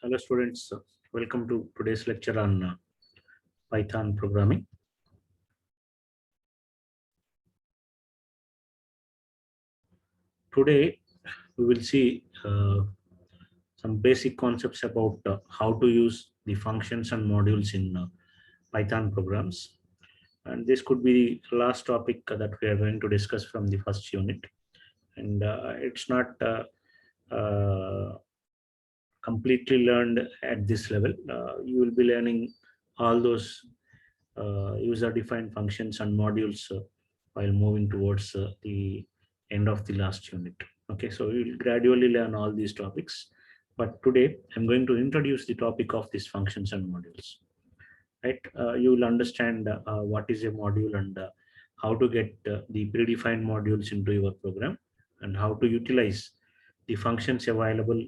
Hello students, welcome to today's lecture on Python programming. Today we will see some basic concepts about how to use the functions and modules in Python programs. And this could be the last topic that we are going to discuss from the first unit. And it's not completely learned at this level. You will be learning all those user-defined functions and modules while moving towards the end of the last unit. Okay, so we will gradually learn all these topics. But today I'm going to introduce the topic of these functions and modules. Right, you will understand what is a module and how to get the predefined modules into your program and how to utilize the functions available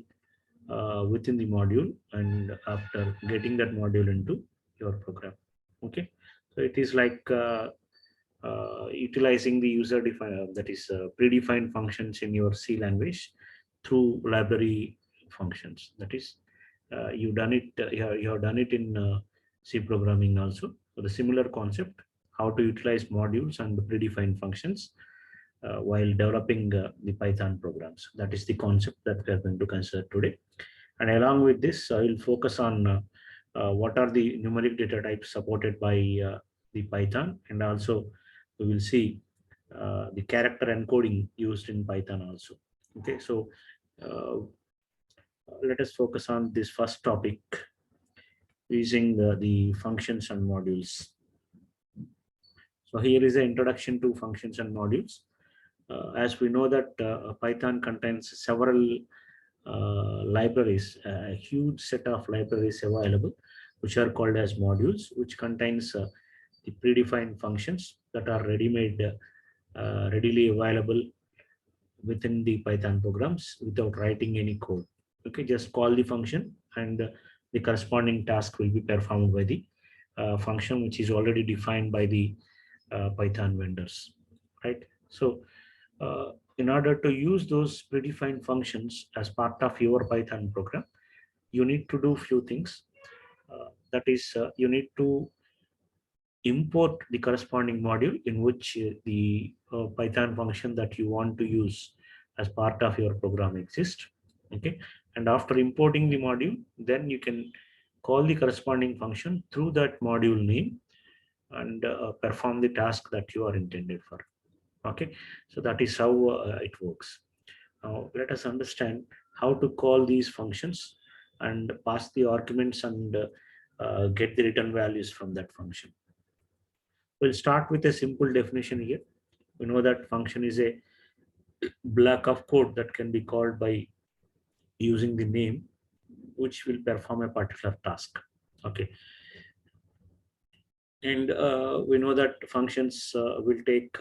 within the module and after getting that module into your program. Okay, so it is like utilizing the user defined that is predefined functions in your C language through library functions. That is you done it you have done it in C programming also. So the similar concept, how to utilize modules and the predefined functions while developing the Python programs. That is the concept that we are going to consider today. And along with this, I will focus on what are the numeric data types supported by the Python, and also we will see the character encoding used in Python also. Okay, so uh, let us focus on this first topic using the functions and modules. So here is an introduction to functions and modules. As we know that Python contains several libraries, a huge set of libraries available, which are called as modules, which contains the predefined functions that are readily available within the Python programs without writing any code. Okay, just call the function and the corresponding task will be performed by the function which is already defined by the Python vendors, right? So in order to use those predefined functions as part of your Python program, you need to do few things. That is, you need to import the corresponding module in which the Python function that you want to use as part of your program exists. Okay, and after importing the module, then you can call the corresponding function through that module name and perform the task that you are intended for. Okay, so that is how it works. Now let us understand how to call these functions and pass the arguments and get the return values from that function. We'll start with a simple definition here. We know that function is a block of code that can be called by using the name, which will perform a particular task. Okay, and we know that functions will take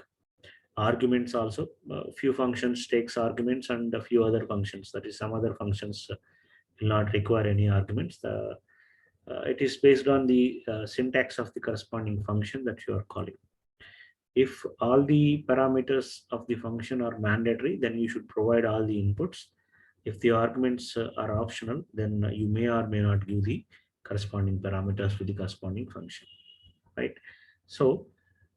arguments also. Few functions takes arguments and a few other functions, that is some other functions will not require any arguments. It is based on the syntax of the corresponding function that you are calling. If all the parameters of the function are mandatory, then you should provide all the inputs. If the arguments are optional, then you may or may not give the corresponding parameters to the corresponding function, right? So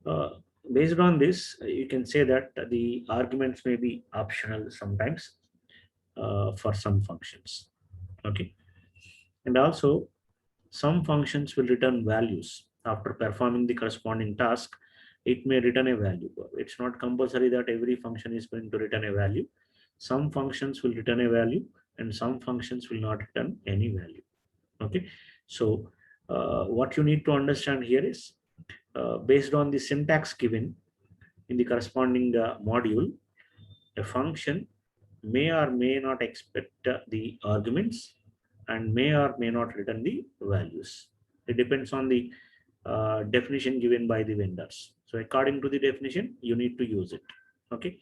uh, based on this, you can say that the arguments may be optional sometimes for some functions. Okay, and also some functions will return values after performing the corresponding task. It may return a value. It's not compulsory that every function is going to return a value. Some functions will return a value and some functions will not return any value. Okay, so what you need to understand here is based on the syntax given in the corresponding module, a function may or may not expect the arguments and may or may not return the values. It depends on the definition given by the vendors. So according to the definition, you need to use it. Okay,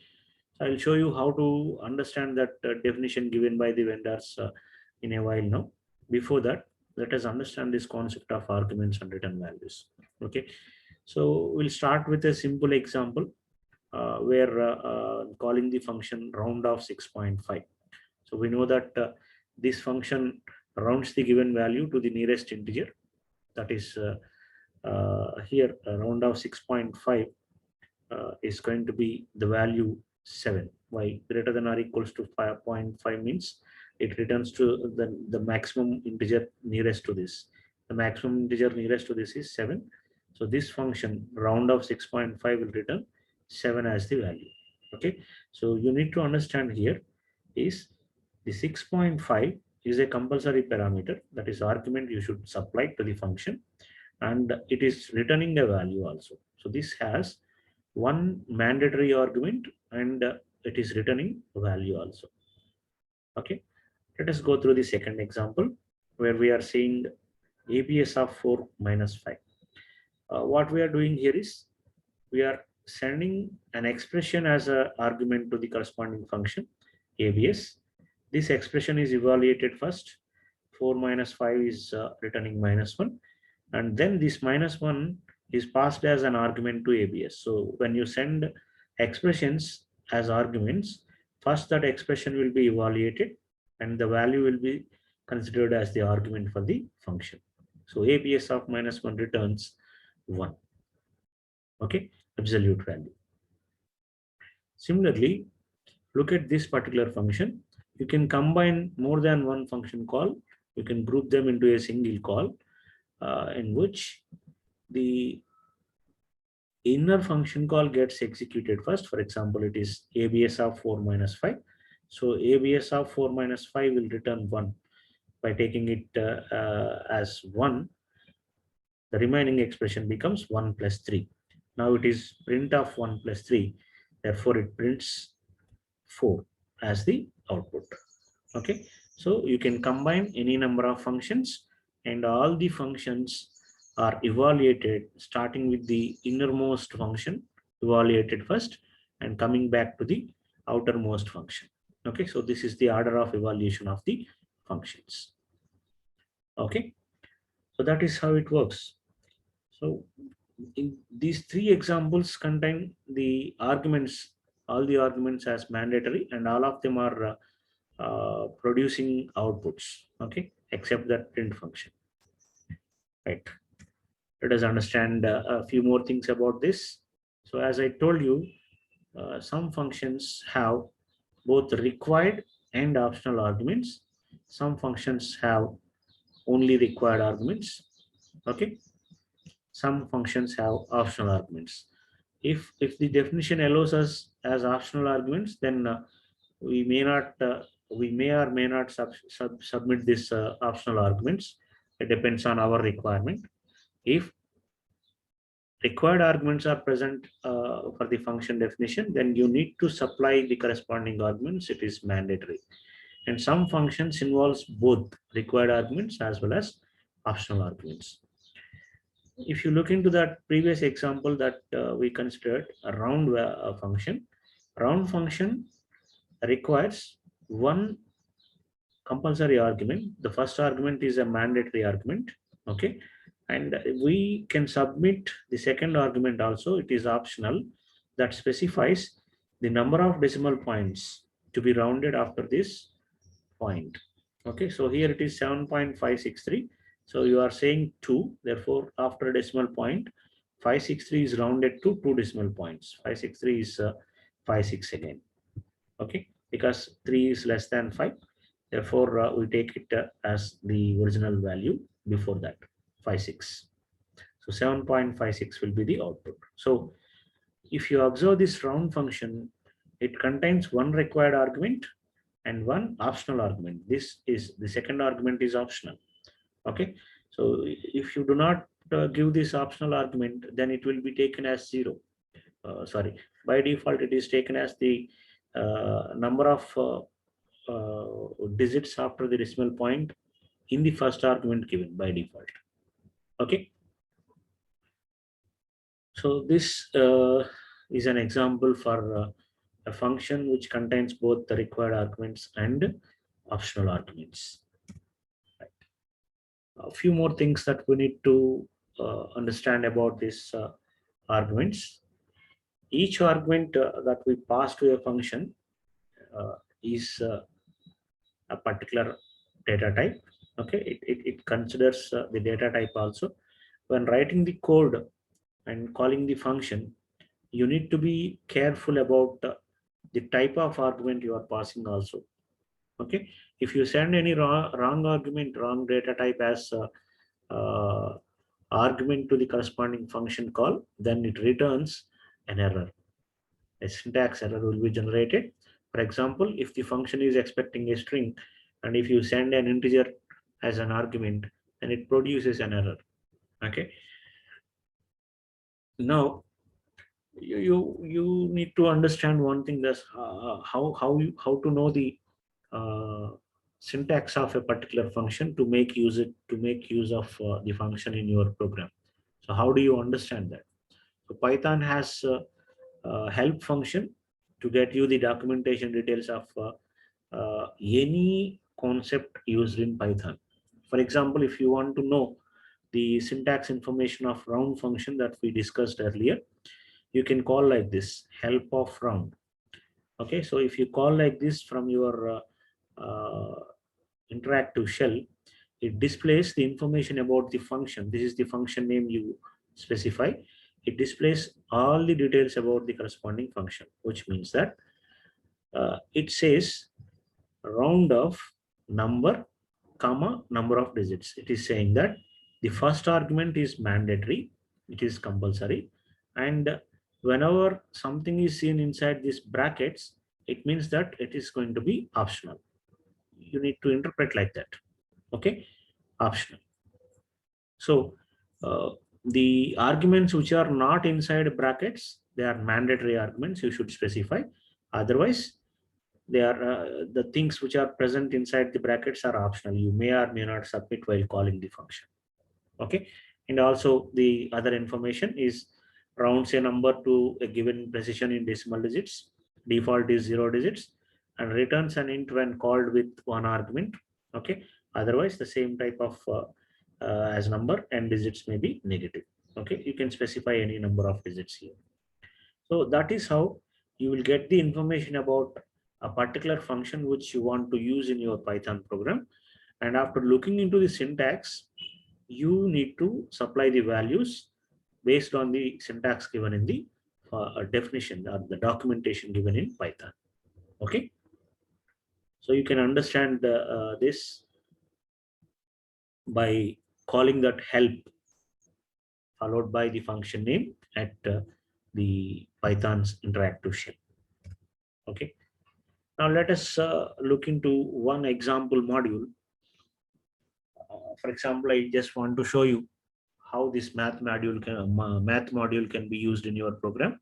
so I'll show you how to understand that definition given by the vendors in a while now. Before that, let us understand this concept of arguments and return values. Okay, so we'll start with a simple example where calling the function round of 6.5. So we know that this function rounds the given value to the nearest integer. That is here a round of 6.5 is going to be the value 7. Why? Greater than or equals to 5.5 means it returns to the maximum integer nearest to this. The maximum integer nearest to this is 7. So this function round of 6.5 will return 7 as the value. Okay. So you need to understand here is the 6.5 is a compulsory parameter, that is argument you should supply to the function, and it is returning a value also. So this has one mandatory argument and it is returning a value also. Okay, let us go through the second example where we are seeing ABS of 4 minus 5. What we are doing here is we are sending an expression as an argument to the corresponding function ABS. This expression is evaluated first. 4 minus 5 is returning minus 1, and then this minus 1 is passed as an argument to ABS. So when you send expressions as arguments, first that expression will be evaluated and the value will be considered as the argument for the function. So ABS of minus 1 returns 1. Okay, absolute value. Similarly, look at this particular function. You can combine more than one function call. You can group them into a single call in which the inner function call gets executed first. For example, it is ABS of 4 minus 5. So ABS of 4 minus 5 will return 1. By taking it as 1, the remaining expression becomes 1 plus 3. Now it is print of 1 plus 3. Therefore, it prints 4 as the output. Okay, so you can combine any number of functions and all the functions are evaluated starting with the innermost function evaluated first and coming back to the outermost function. Okay, so this is the order of evaluation of the functions. Okay, so that is how it works. So in these three examples contain the arguments, all the arguments as mandatory, and all of them are producing outputs. Okay, except that print function. Right. Let us understand a few more things about this. So as I told you, some functions have both required and optional arguments. Some functions have only required arguments. Okay. Some functions have optional arguments. If the definition allows us as optional arguments, then we may or may not submit this optional arguments. It depends on our requirement. If required arguments are present for the function definition, then you need to supply the corresponding arguments. It is mandatory. And some functions involves both required arguments as well as optional arguments. If you look into that previous example that we considered, a round function requires one compulsory argument. The first argument is a mandatory argument. Okay, and we can submit the second argument also. It is optional, that specifies the number of decimal points to be rounded after this point. Okay, so here it is 7.563. So you are saying 2, therefore after a decimal point 563 is rounded to 2 decimal points. 563 is 56 again. Okay, because 3 is less than 5, therefore we take it as the original value before that, 56. So 7.56 will be the output. So if you observe this round function, it contains one required argument and one optional argument. This is the second argument is optional. Okay, so if you do not give this optional argument, then it will be taken as 0. Sorry, by default it is taken as the number of digits after the decimal point in the first argument given by default. Okay, so this is an example for a function which contains both the required arguments and optional arguments. A few more things that we need to understand about these arguments. Each argument that we pass to a function is a particular data type. Okay, it considers the data type also. When writing the code and calling the function, you need to be careful about the type of argument you are passing also. Okay, if you send any wrong argument, wrong data type as argument to the corresponding function call, then it returns an error. A syntax error will be generated. For example, if the function is expecting a string, and if you send an integer as an argument, then it produces an error. Okay. Now you need to understand one thing, that's how to know the uh, syntax of a particular function to make use of the function in your program. So how do you understand that? So Python has help function to get you the documentation details of any concept used in Python. For example, if you want to know the syntax information of round function that we discussed earlier, you can call like this, help of round. Okay, so if you call like this from your interactive shell, it displays the information about the function. This is the function name you specify. It displays all the details about the corresponding function, which means that it says round of number comma number of digits. It is saying that the first argument is mandatory, it is compulsory, and whenever something is seen inside these brackets, it means that it is going to be optional. You need to interpret like that. Okay, optional. So the arguments which are not inside brackets, they are mandatory arguments, you should specify. Otherwise, they are the things which are present inside the brackets are optional. You may or may not submit while calling the function. Okay, and also the other information is rounds a number to a given precision in decimal digits. Default is 0 digits, and returns an int when called with one argument. Okay, otherwise the same type of as number and digits may be negative. Okay, you can specify any number of digits here. So that is how you will get the information about a particular function which you want to use in your Python program. And after looking into the syntax, you need to supply the values based on the syntax given in the definition or the documentation given in Python. Okay, so you can understand this by calling that help followed by the function name at the Python's interactive shell. Okay, now let us look into one example module. For example, I just want to show you how this math module can be used in your program,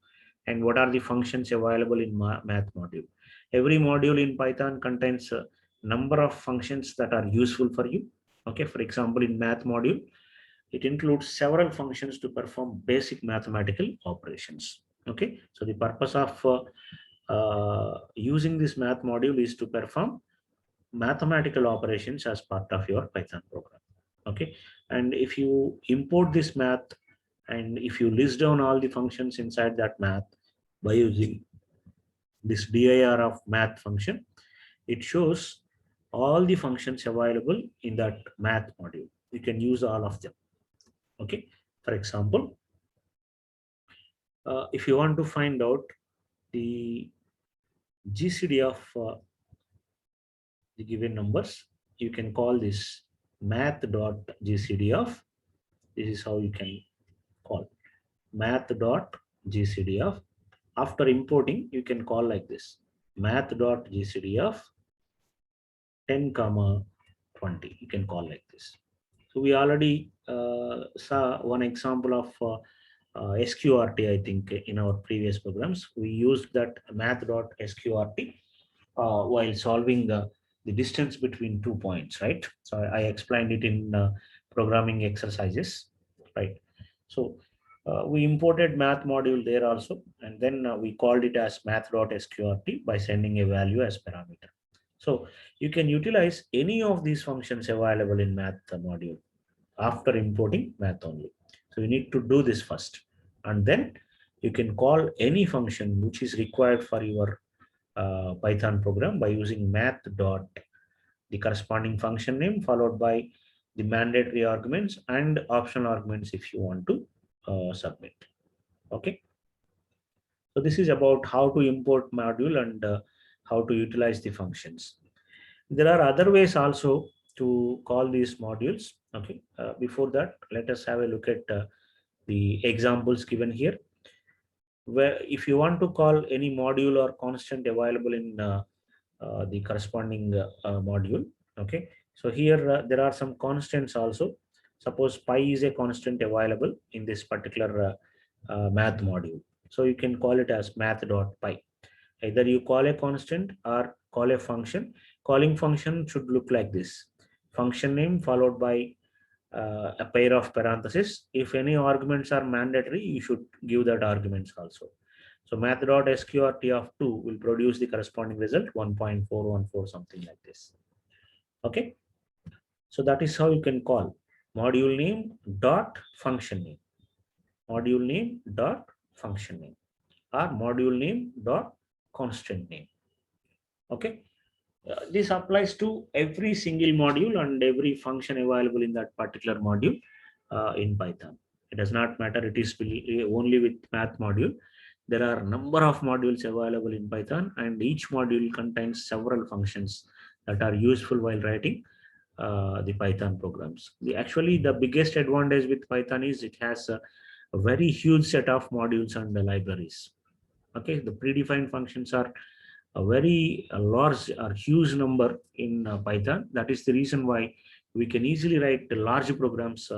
and what are the functions available in math module. Every module in Python contains a number of functions that are useful for you. Okay, for example, in math module, it includes several functions to perform basic mathematical operations. Okay, so the purpose of using this math module is to perform mathematical operations as part of your Python program. Okay, and if you import this math and if you list down all the functions inside that math by using this dir of math function, it shows all the functions available in that math module. You can use all of them. Okay, for example, if you want to find out the GCD of the given numbers, you can call this math.gcd of, this is how you can call math.gcd of. After importing, you can call like this, math.gcd of 10 comma 20. You can call like this. So we already saw one example of sqrt, I think, in our previous programs. We used that math.sqrt while solving the distance between 2 points, right? So I explained it in programming exercises, right? So we imported math module there also, and then we called it as math.sqrt by sending a value as parameter. So you can utilize any of these functions available in math module after importing math only. So you need to do this first, and then you can call any function which is required for your Python program by using math.gcd the corresponding function name followed by the mandatory arguments and optional arguments if you want to submit. Okay. So this is about how to import module and how to utilize the functions. There are other ways also to call these modules. Okay. Before that, let us have a look at the examples given here. Where if you want to call any module or constant available in the corresponding module. Okay. So here there are some constants also. Suppose pi is a constant available in this particular math module. So you can call it as math.pi. Either you call a constant or call a function. Calling function should look like this. Function name followed by a pair of parentheses. If any arguments are mandatory, you should give that arguments also. So math.sqrt of 2 will produce the corresponding result 1.414, something like this. Okay. So that is how you can call module name dot function name, module name dot function name, or module name dot constant name. Okay. This applies to every single module and every function available in that particular module in Python. It does not matter. It is only with math module. There are a number of modules available in Python, and each module contains several functions that are useful while writing the Python programs. Actually, the biggest advantage with Python is it has a very huge set of modules and libraries. Okay, the predefined functions are a very large or huge number in Python. That is the reason why we can easily write large programs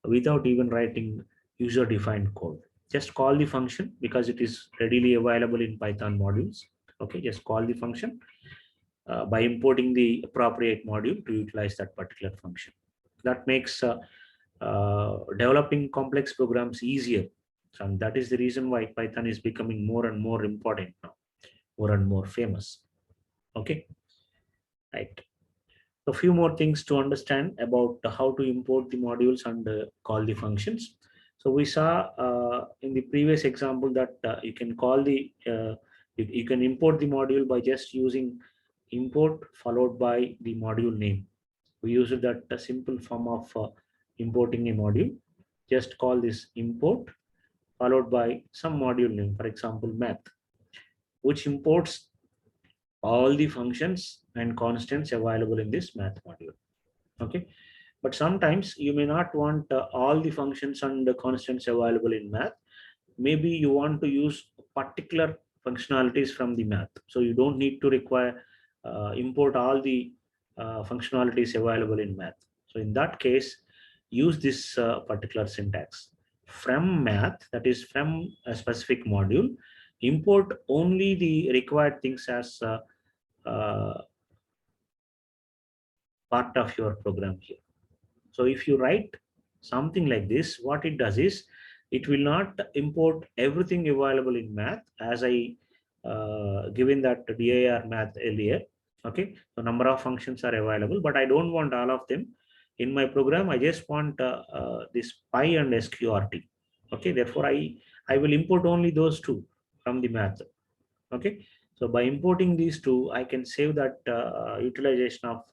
without even writing user-defined code. Just call the function because it is readily available in Python modules. Okay, just call the function by importing the appropriate module to utilize that particular function. That makes developing complex programs easier. And that is the reason why Python is becoming more and more important now, more and more famous. Okay, right. A few more things to understand about how to import the modules and call the functions. So we saw in the previous example that you can call the you can import the module by just using import followed by the module name. We use that simple form of importing a module. Just call this import followed by some module name, for example math, which imports all the functions and constants available in this math module. Okay, but sometimes you may not want all the functions and the constants available in math. Maybe you want to use particular functionalities from the math, so you don't need to require import all the functionalities available in math. So in that case, use this particular syntax: from math, that is from a specific module, import only the required things as part of your program here. So if you write something like this, what it does is it will not import everything available in math, as I given that dir math earlier. Okay, so number of functions are available, but I don't want all of them in my program. I just want this pi and sqrt. Okay, therefore I will import only those two from the math. Okay, so by importing these two, I can save that utilization of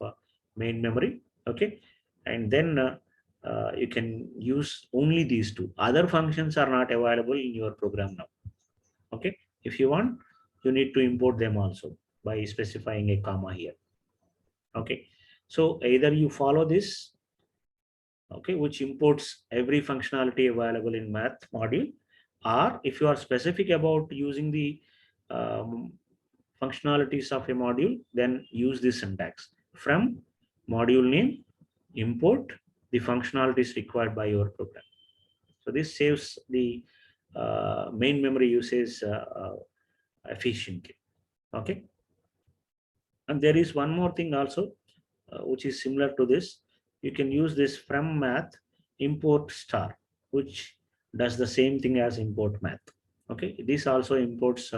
main memory. Okay, and then you can use only these two. Other functions are not available in your program now. Okay, if you want, you need to import them also by specifying a comma here. Okay, so either you follow this, okay, which imports every functionality available in math module, or if you are specific about using the functionalities of a module, then use this syntax: from module name, import the functionalities required by your program. So this saves the main memory usage efficiently. Okay, and there is one more thing also which is similar to this. You can use this from math import star, which does the same thing as import math. Okay, this also imports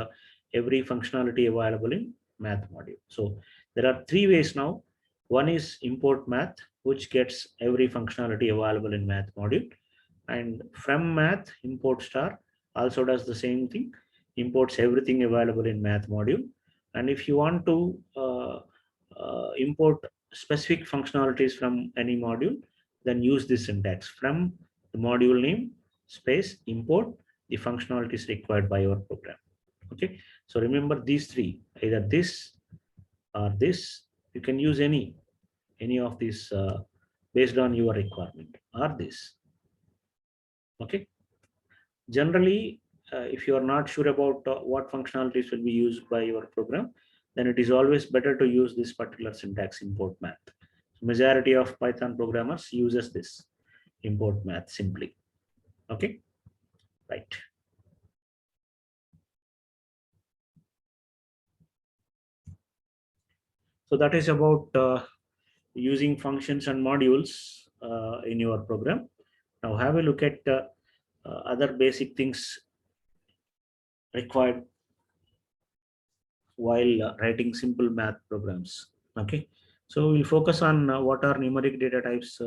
every functionality available in math module. So there are three ways now. One is import math, which gets every functionality available in math module, and from math import star also does the same thing, imports everything available in math module. And if you want to import specific functionalities from any module, then use this syntax from the module name space import the functionalities required by your program. Okay, so remember these three, either this or this. You can use any of these based on your requirement, or this. Okay, generally if you are not sure about what functionalities will be used by your program, then it is always better to use this particular syntax, import math. So majority of Python programmers uses this import math simply. Okay, right. So that is about using functions and modules in your program. Now have a look at other basic things required while writing simple math programs. Okay, so we'll focus on what are numeric data types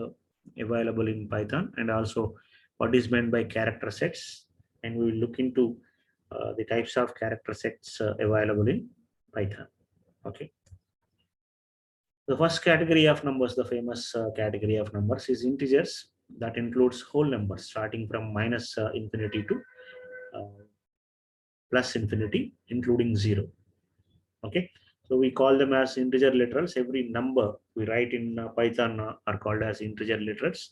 available in Python, and also what is meant by character sets, and we will look into the types of character sets available in Python. Okay, the first category of numbers, the famous category of numbers, is integers. That includes whole numbers starting from minus infinity to plus infinity, including 0. Okay, so we call them as integer literals. Every number we write in Python are called as integer literals.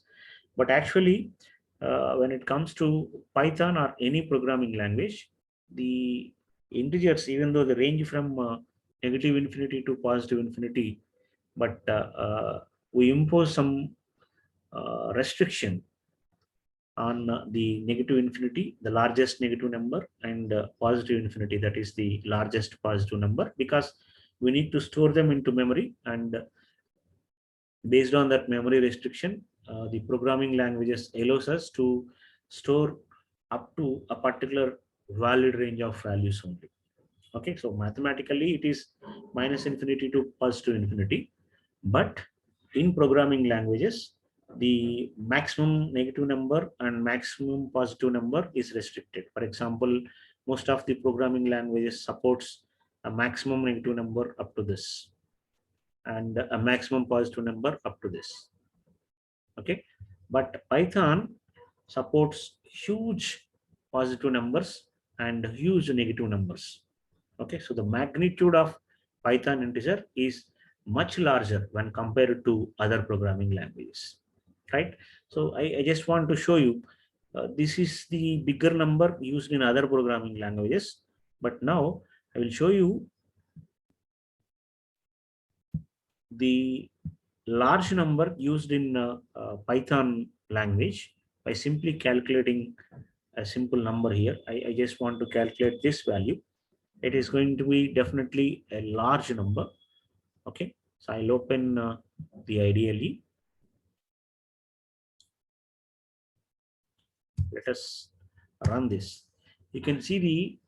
But actually, when it comes to Python or any programming language, the integers, even though they range from negative infinity to positive infinity, but we impose some restriction on the negative infinity, the largest negative number, and positive infinity, that is the largest positive number, because we need to store them into memory, and based on that memory restriction, the programming languages allows us to store up to a particular valid range of values only. Okay, so mathematically it is minus infinity to positive infinity, but in programming languages, the maximum negative number and maximum positive number is restricted. For example, most of the programming languages supports a maximum negative number up to this, and a maximum positive number up to this. Okay, but Python supports huge positive numbers and huge negative numbers. Okay, so the magnitude of Python integer is much larger when compared to other programming languages, right? So I just want to show you this is the bigger number used in other programming languages, but now I will show you the large number used in Python language by simply calculating a simple number here. I just want to calculate this value. It is going to be definitely a large number. Okay, so I'll open the IDLE. Let us run this. You can see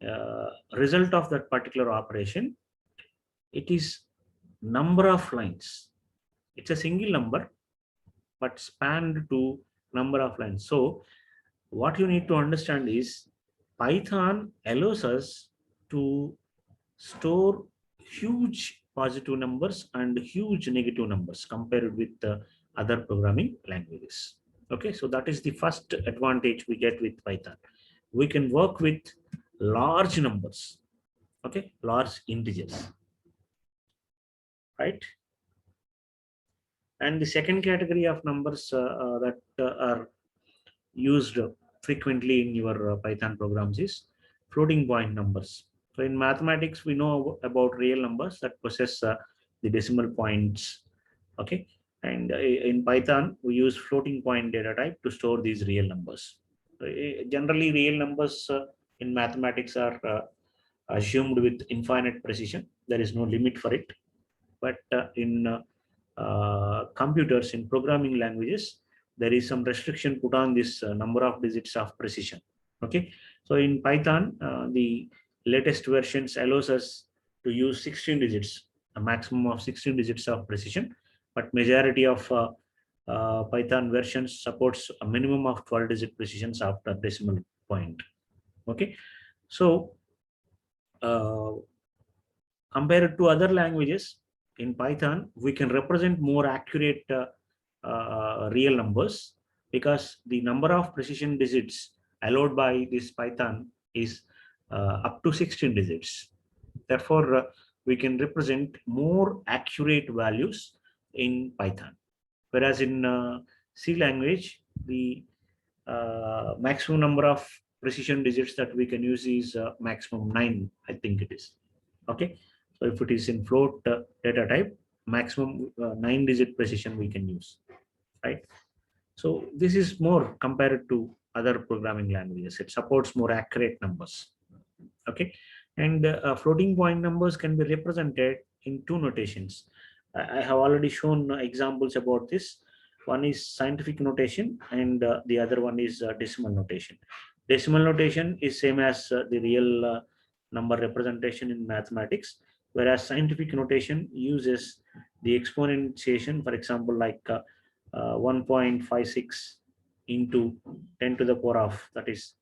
the result of that particular operation. It is number of lines. It's a single number, but spanned to number of lines. So what you need to understand is Python allows us to store huge positive numbers and huge negative numbers compared with other programming languages. Okay, so that is the first advantage we get with Python. We can work with large numbers, okay, large integers, right? And the second category of numbers that are used frequently in your Python programs is floating point numbers. So in mathematics, we know about real numbers that possess the decimal points. Okay, and in Python, we use floating point data type to store these real numbers. Generally, real numbers in mathematics are assumed with infinite precision. There is no limit for it. But in computers, in programming languages, there is some restriction put on this number of digits of precision. Okay, so in Python, the latest versions allows us to use 16 digits, a maximum of 16 digits of precision, but majority of Python versions supports a minimum of 12-digit precisions after decimal point. Okay, so compared to other languages, in Python, we can represent more accurate real numbers, because the number of precision digits allowed by this Python is up to 16 digits. Therefore, we can represent more accurate values in Python. Whereas in C language, the maximum number of precision digits that we can use is maximum 9, I think it is. Okay. So if it is in float data type, maximum 9-digit precision we can use, right? So this is more compared to other programming languages. It supports more accurate numbers. Okay. And floating point numbers can be represented in two notations. I have already shown examples about this. One is scientific notation, and the other one is decimal notation. Decimal notation is same as the real number representation in mathematics, whereas scientific notation uses the exponentiation, for example, like 1.56 into 10 to the power of, that is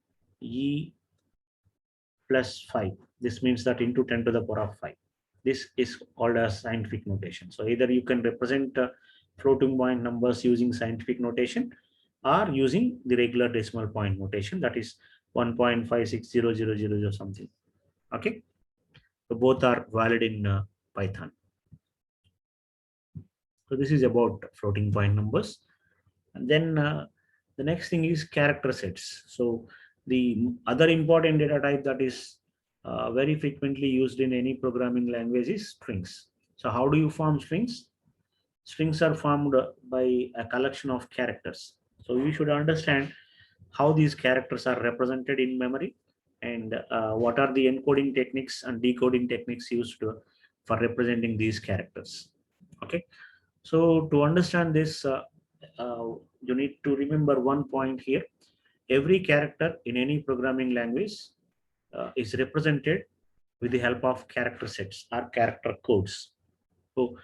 e plus 5. This means that into 10 to the power of 5. This is called as scientific notation. So either you can represent floating point numbers using scientific notation, or using the regular decimal point notation, that is 1.56000 something. Okay. So both are valid in Python. So this is about floating point numbers. And then the next thing is character sets. So the other important data type that is very frequently used in any programming language is strings. So how do you form strings? Strings are formed by a collection of characters. So you should understand how these characters are represented in memory, and what are the encoding techniques and decoding techniques used for representing these characters. Okay. So to understand this, you need to remember one point here. Every character in any programming language is represented with the help of character sets or character codes. So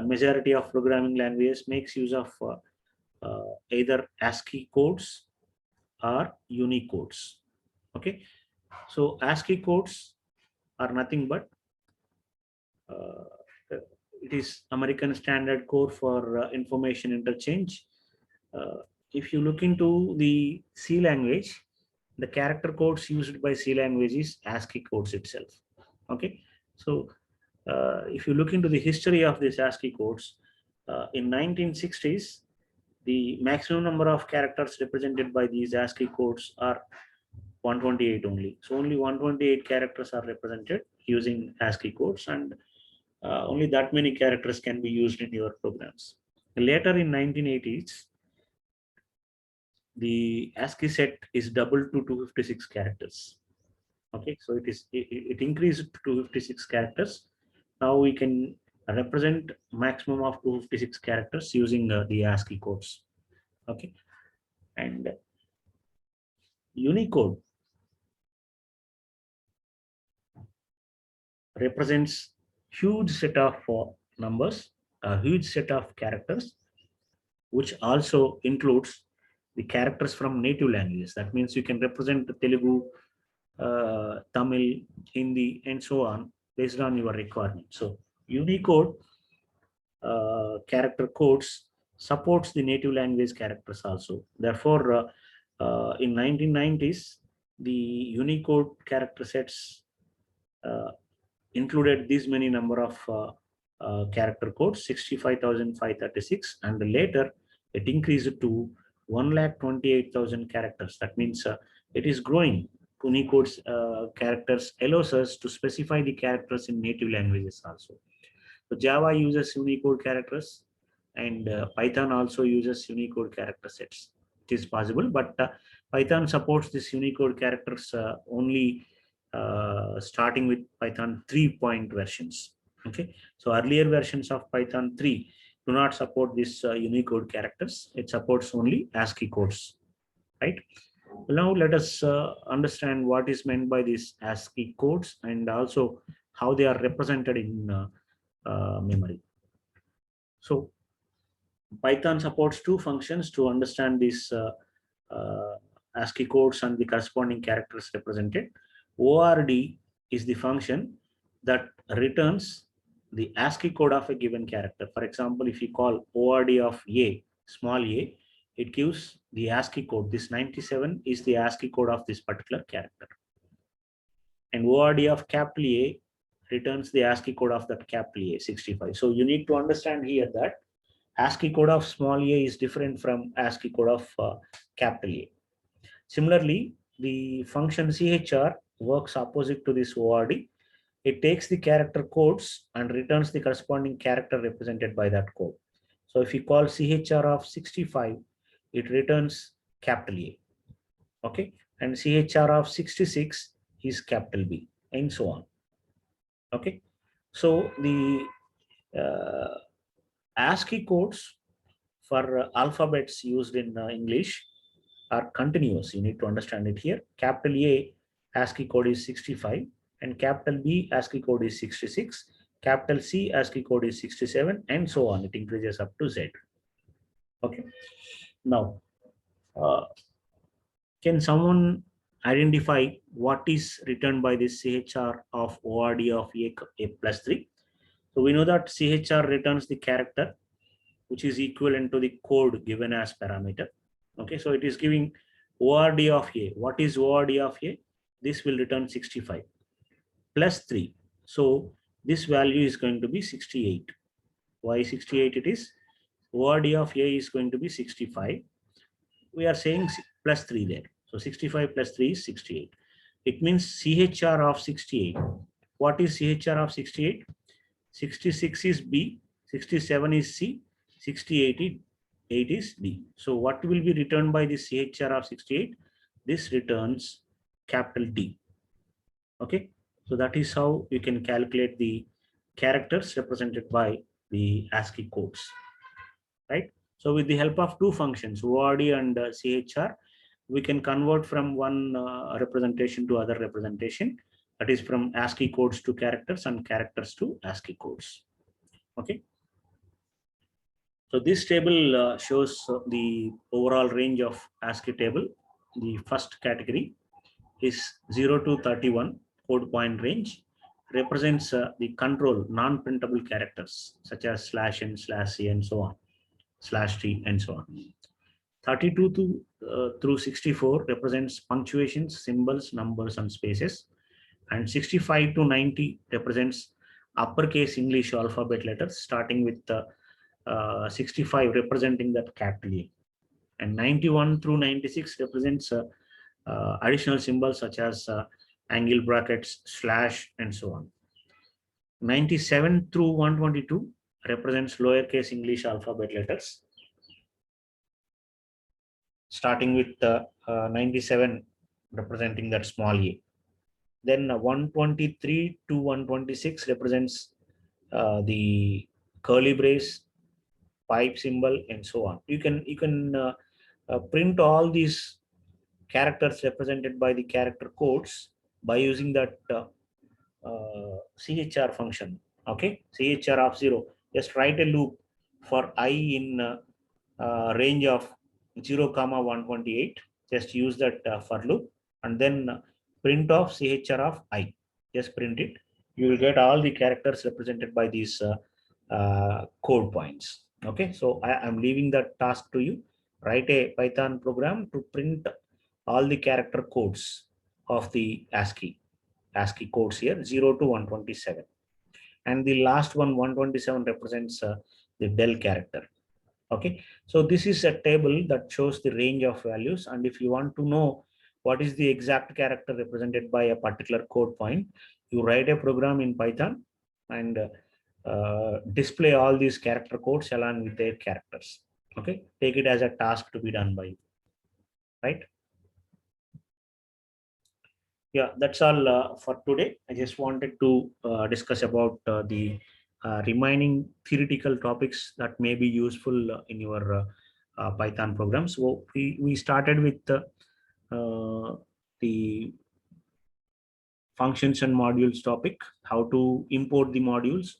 majority of programming languages makes use of either ASCII codes or Unicodes. Okay. So ASCII codes are nothing but it is American Standard Code for information interchange. If you look into the C language, the character codes used by C language is ASCII codes itself. Okay. So if you look into the history of these ASCII codes, in 1960s, the maximum number of characters represented by these ASCII codes are 128 only. So only 128 characters are represented using ASCII codes, and only that many characters can be used in your programs. Later in 1980s, the ASCII set is doubled to 256 characters. Okay, so it increased to 256 characters. Now we can represent maximum of 256 characters using the ASCII codes. Okay, and Unicode represents huge set of numbers, a huge set of characters, which also includes the characters from native languages. That means you can represent the Telugu, Tamil, Hindi, and so on based on your requirement. So Unicode character codes supports the native language characters also. Therefore, in 1990s, the Unicode character sets included these many number of character codes, 65,536, and later it increased to 128,000 characters. That means it is growing. Unicode's characters allows us to specify the characters in native languages also. So Java uses Unicode characters, and Python also uses Unicode character sets. It is possible, but Python supports this Unicode characters only starting with Python 3 point versions. Okay, so earlier versions of Python 3 do not support this Unicode characters. It supports only ASCII codes, right? Now let us understand what is meant by these ASCII codes, and also how they are represented in memory. So Python supports two functions to understand these ASCII codes and the corresponding characters represented. ORD is the function that returns the ASCII code of a given character. For example, if you call ORD of A, small a, it gives the ASCII code. This 97 is the ASCII code of this particular character. And ORD of capital A returns the ASCII code of that capital A, 65. So you need to understand here that ASCII code of small a is different from ASCII code of capital A. Similarly, the function CHR works opposite to this ORD. It takes the character codes and returns the corresponding character represented by that code. So if you call CHR of 65, it returns capital A. Okay, and CHR of 66 is capital B, and so on. Okay, so the ASCII codes for alphabets used in English are continuous. You need to understand it here. Capital A ASCII code is 65, and capital B ASCII code is 66. Capital C ASCII code is 67, and so on. It increases up to Z. Okay. Now, can someone identify what is returned by this CHR of ORD of A plus 3? So we know that CHR returns the character which is equivalent to the code given as parameter. Okay, so it is giving ORD of A. What is ORD of A? This will return 65 plus 3. So this value is going to be 68. Why 68 it is? ORD of A is going to be 65. We are saying plus 3 there. So 65 plus 3 is 68. It means CHR of 68. What is CHR of 68? 66 is B, 67 is C, 68 is D. So what will be returned by the CHR of 68? This returns capital D. Okay, so that is how you can calculate the characters represented by the ASCII codes, right? So with the help of two functions, ORD and CHR, we can convert from one representation to other representation. That is from ASCII codes to characters and characters to ASCII codes. Okay. So this table shows the overall range of ASCII table. The first category is 0 to 31 code point range, represents the control non-printable characters such as /n, /c, and so on, /t, and so on. 32 to through 64 represents punctuations, symbols, numbers, and spaces. And 65 to 90 represents uppercase English alphabet letters, starting with 65 representing that capital A. And 91 through 96 represents additional symbols such as angle brackets, slash, and so on. 97 through 122 represents lowercase English alphabet letters, starting with 97 representing that small a. Then 123 to 126 represents the curly brace, pipe symbol, and so on. You can print all these characters represented by the character codes by using that CHR function. Okay, CHR of 0. Just write a loop for I in range of 0, 128. Just use that for loop, and then print of CHR of I. Just print it. You will get all the characters represented by these code points. Okay, so I am leaving that task to you. Write a Python program to print all the character codes of the ASCII codes here, 0 to 127. And the last one, 127, represents the del character. Okay, so this is a table that shows the range of values. And if you want to know what is the exact character represented by a particular code point, you write a program in Python and display all these character codes along with their characters. Okay, take it as a task to be done by you, right? Yeah, that's all for today. I just wanted to discuss about the remaining theoretical topics that may be useful in your Python programs. So we started with the functions and modules topic, how to import the modules,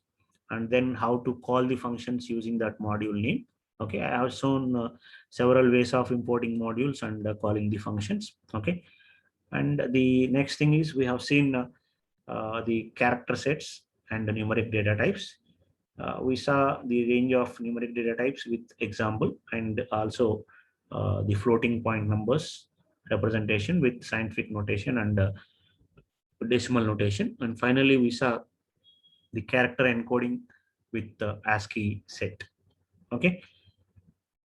and then how to call the functions using that module name. Okay, I have shown several ways of importing modules and calling the functions. Okay, and the next thing is we have seen the character sets, and the numeric data types. We saw the range of numeric data types with example, and also the floating point numbers representation with scientific notation and decimal notation. And finally, we saw the character encoding with the ASCII set. Okay,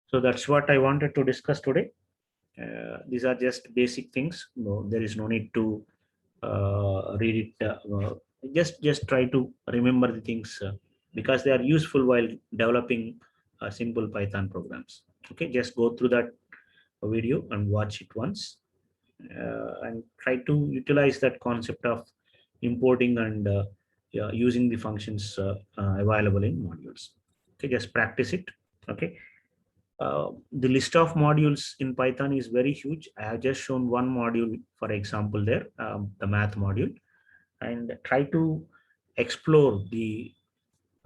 so that's what I wanted to discuss today. These are just basic things. No, there is no need to read it. Just try to remember the things because they are useful while developing simple Python programs. Okay, just go through that video and watch it once, and try to utilize that concept of importing and yeah, using the functions available in modules. Okay, just practice it. Okay, the list of modules in Python is very huge. I have just shown one module, for example, there, the math module, and try to explore the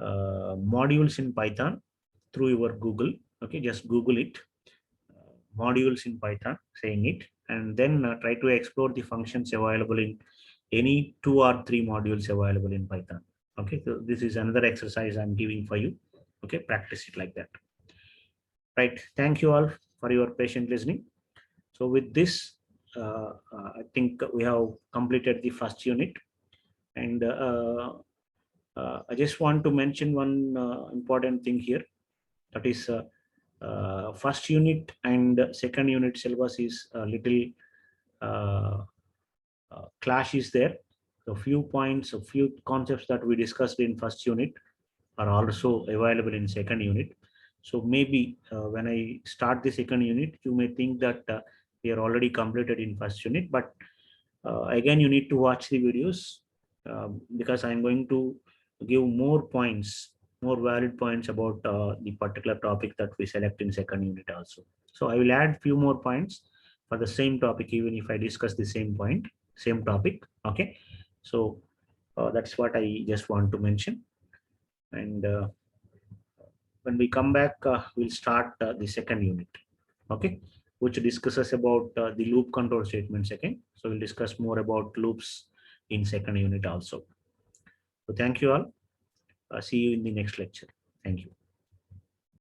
modules in Python through your Google. Okay, just Google it, modules in Python, saying it, and then try to explore the functions available in any 2 or 3 modules available in Python. Okay, so this is another exercise I'm giving for you. Okay, practice it like that. Right. Thank you all for your patient listening. So with this, I think we have completed the first unit, and I just want to mention one important thing here. That is, first unit and second unit syllabus is a little uh, clash is there. So few points, a few concepts that we discussed in first unit are also available in second unit. So maybe when I start the second unit, you may think that we are already completed in first unit, but again, you need to watch the videos because I'm going to give more points, more valid points about the particular topic that we select in second unit also. So I will add few more points for the same topic, even if I discuss the same point, same topic. Okay. So that's what I just want to mention. And when we come back, we'll start the second unit. Okay, which discusses about the loop control statements again. So we'll discuss more about loops in second unit also. So thank you all. See you in the next lecture. Thank you.